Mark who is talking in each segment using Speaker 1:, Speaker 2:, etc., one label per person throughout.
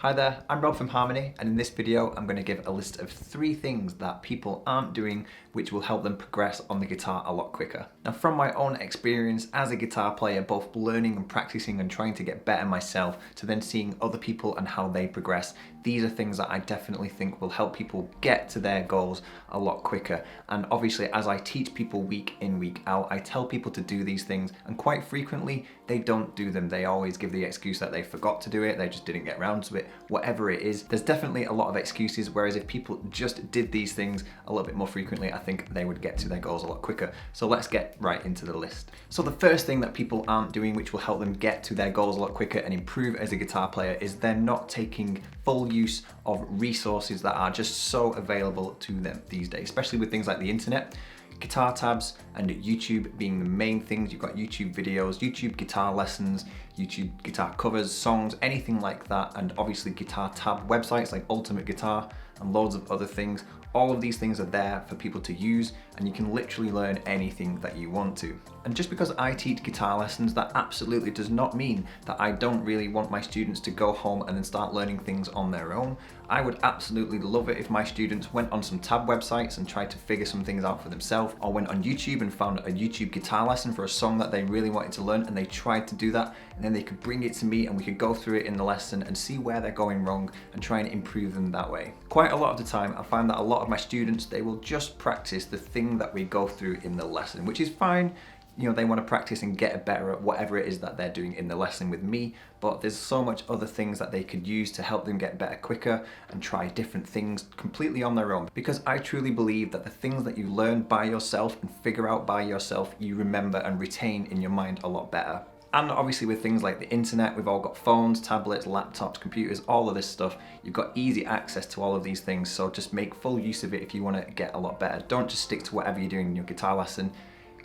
Speaker 1: Hi there, I'm Rob from Harmony, and in this video I'm going to give a list of 3 things that people aren't doing which will help them progress on the guitar a lot quicker. Now, from my own experience as a guitar player, both learning and practicing and trying to get better myself, to then seeing other people and how they progress, these are things that I definitely think will help people get to their goals a lot quicker. And obviously, as I teach people week in, week out, I tell people to do these things, and quite frequently they don't do them. They always give the excuse that they forgot to do it, they just didn't get around to it, whatever it is. There's definitely a lot of excuses, whereas if people just did these things a little bit more frequently, I think they would get to their goals a lot quicker. So let's get right into the list. So the first thing that people aren't doing which will help them get to their goals a lot quicker and improve as a guitar player is they're not taking full use of resources that are just so available to them these days, especially with things like the internet. Guitar tabs and YouTube being the main things. You've got YouTube videos, YouTube guitar lessons, YouTube guitar covers, songs, anything like that, and obviously guitar tab websites like Ultimate Guitar and loads of other things. All of these things are there for people to use, and you can literally learn anything that you want to. And just because I teach guitar lessons, that absolutely does not mean that I don't really want my students to go home and then start learning things on their own. I would absolutely love it if my students went on some tab websites and tried to figure some things out for themselves, or went on YouTube and found a YouTube guitar lesson for a song that they really wanted to learn, and they tried to do that, and then they could bring it to me and we could go through it in the lesson and see where they're going wrong and try and improve them that way. Quite a lot of the time I find that a lot of my students, they will just practice the thing that we go through in the lesson, which is fine. You know, they want to practice and get better at whatever it is that they're doing in the lesson with me, but there's so much other things that they could use to help them get better quicker and try different things completely on their own. Because I truly believe that the things that you learn by yourself and figure out by yourself, you remember and retain in your mind a lot better. And obviously with things like the internet, we've all got phones, tablets, laptops, computers, all of this stuff. You've got easy access to all of these things, so just make full use of it if you want to get a lot better. Don't just stick to whatever you're doing in your guitar lesson.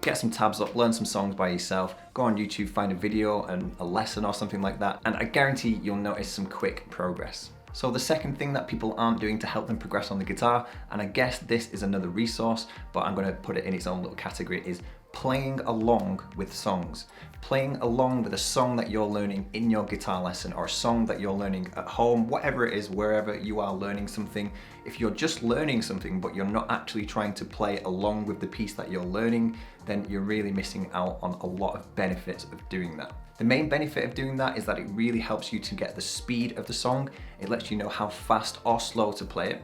Speaker 1: Get some tabs up, learn some songs by yourself, go on YouTube, find a video and a lesson or something like that, and I guarantee you'll notice some quick progress. So the second thing that people aren't doing to help them progress on the guitar, and I guess this is another resource, but I'm going to put it in its own little category, is playing along with songs. Playing along with a song that you're learning in your guitar lesson, or a song that you're learning at home, whatever it is, wherever you are learning something. If you're just learning something but you're not actually trying to play along with the piece that you're learning, then you're really missing out on a lot of benefits of doing that. The main benefit of doing that is that it really helps you to get the speed of the song. It lets you know how fast or slow to play it.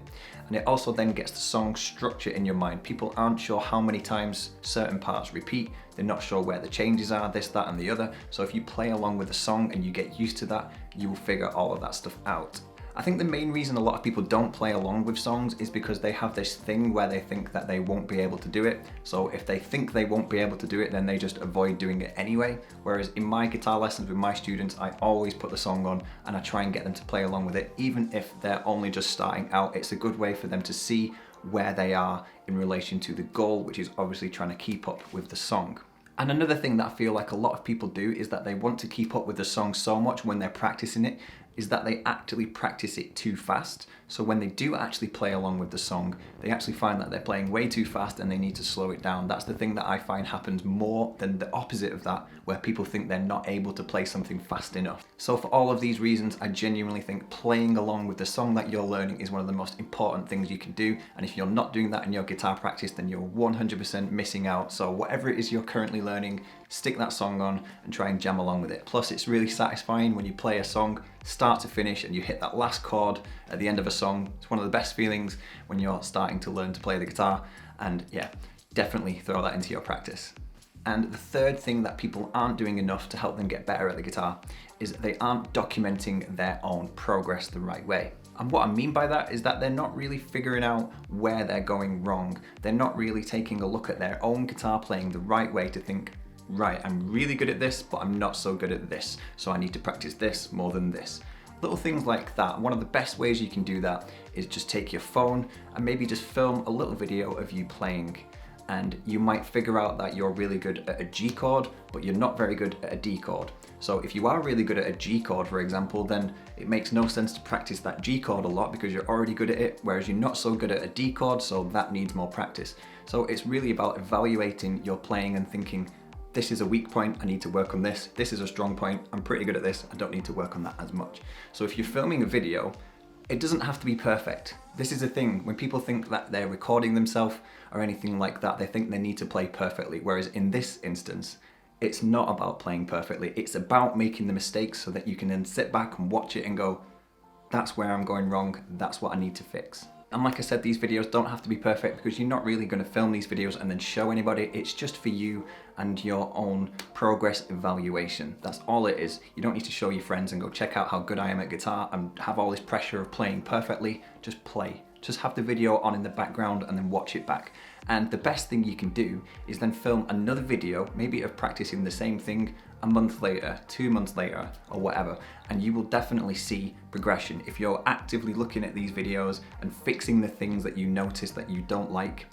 Speaker 1: And it also then gets the song structure in your mind. People aren't sure how many times certain parts repeat. They're not sure where the changes are, this, that, and the other. So if you play along with the song and you get used to that, you will figure all of that stuff out. I think the main reason a lot of people don't play along with songs is because they have this thing where they think that they won't be able to do it. So if they think they won't be able to do it, then they just avoid doing it anyway. Whereas in my guitar lessons with my students, I always put the song on and I try and get them to play along with it. Even if they're only just starting out, it's a good way for them to see where they are in relation to the goal, which is obviously trying to keep up with the song. And another thing that I feel like a lot of people do is that they want to keep up with the song so much when they're practicing it, is that they actually practice it too fast. So when they do actually play along with the song, they actually find that they're playing way too fast and they need to slow it down. That's the thing that I find happens more than the opposite of that, where people think they're not able to play something fast enough. So for all of these reasons, I genuinely think playing along with the song that you're learning is one of the most important things you can do. And if you're not doing that in your guitar practice, then you're 100% missing out. So whatever it is you're currently learning, stick that song on and try and jam along with it. Plus, it's really satisfying when you play a song start to finish and you hit that last chord at the end of a song. It's one of the best feelings when you're starting to learn to play the guitar, and yeah, definitely throw that into your practice. And the third thing that people aren't doing enough to help them get better at the guitar is they aren't documenting their own progress the right way. And what I mean by that is that they're not really figuring out where they're going wrong. They're not really taking a look at their own guitar playing the right way to think, right, I'm really good at this, but I'm not so good at this, so I need to practice this more than this. Little things like that. One of the best ways you can do that is just take your phone and maybe just film a little video of you playing. And you might figure out that you're really good at a G chord, but you're not very good at a D chord. So if you are really good at a G chord, for example, then it makes no sense to practice that G chord a lot because you're already good at it, whereas you're not so good at a D chord, so that needs more practice. So it's really about evaluating your playing and thinking, this is a weak point, I need to work on this. This is a strong point, I'm pretty good at this, I don't need to work on that as much. So if you're filming a video, it doesn't have to be perfect. This is the thing, when people think that they're recording themselves or anything like that, they think they need to play perfectly. Whereas in this instance, it's not about playing perfectly. It's about making the mistakes so that you can then sit back and watch it and go, that's where I'm going wrong, that's what I need to fix. And like I said, these videos don't have to be perfect because you're not really going to film these videos and then show anybody. It's just for you and your own progress evaluation. That's all it is. You don't need to show your friends and go check out how good I am at guitar and have all this pressure of playing perfectly. Just play. Just have the video on in the background and then watch it back. And the best thing you can do is then film another video, maybe of practicing the same thing a month later, 2 months later, or whatever, and you will definitely see progression. If you're actively looking at these videos and fixing the things that you notice that you don't like,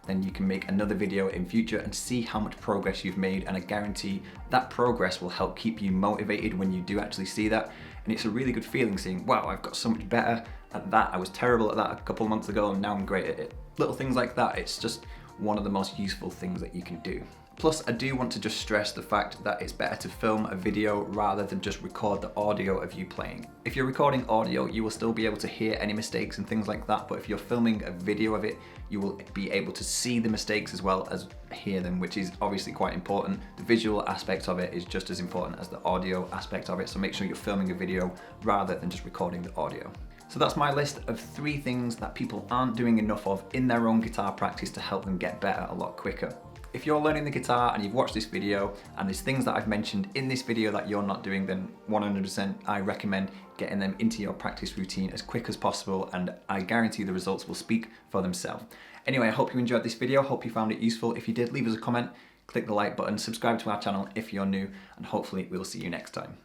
Speaker 1: then you can make another video in future and see how much progress you've made, and I guarantee that progress will help keep you motivated when you do actually see that. And it's a really good feeling seeing, wow, I've got so much better at that. I was terrible at that a couple of months ago and now I'm great at it. Little things like that, it's just one of the most useful things that you can do. Plus, I do want to just stress the fact that it's better to film a video rather than just record the audio of you playing. If you're recording audio, you will still be able to hear any mistakes and things like that, but if you're filming a video of it, you will be able to see the mistakes as well as hear them, which is obviously quite important. The visual aspect of it is just as important as the audio aspect of it, so make sure you're filming a video rather than just recording the audio. So that's my list of 3 things that people aren't doing enough of in their own guitar practice to help them get better a lot quicker. If you're learning the guitar and you've watched this video and there's things that I've mentioned in this video that you're not doing, then 100% I recommend getting them into your practice routine as quick as possible, and I guarantee the results will speak for themselves. Anyway, I hope you enjoyed this video, hope you found it useful. If you did, leave us a comment, click the like button, subscribe to our channel if you're new, and hopefully we'll see you next time.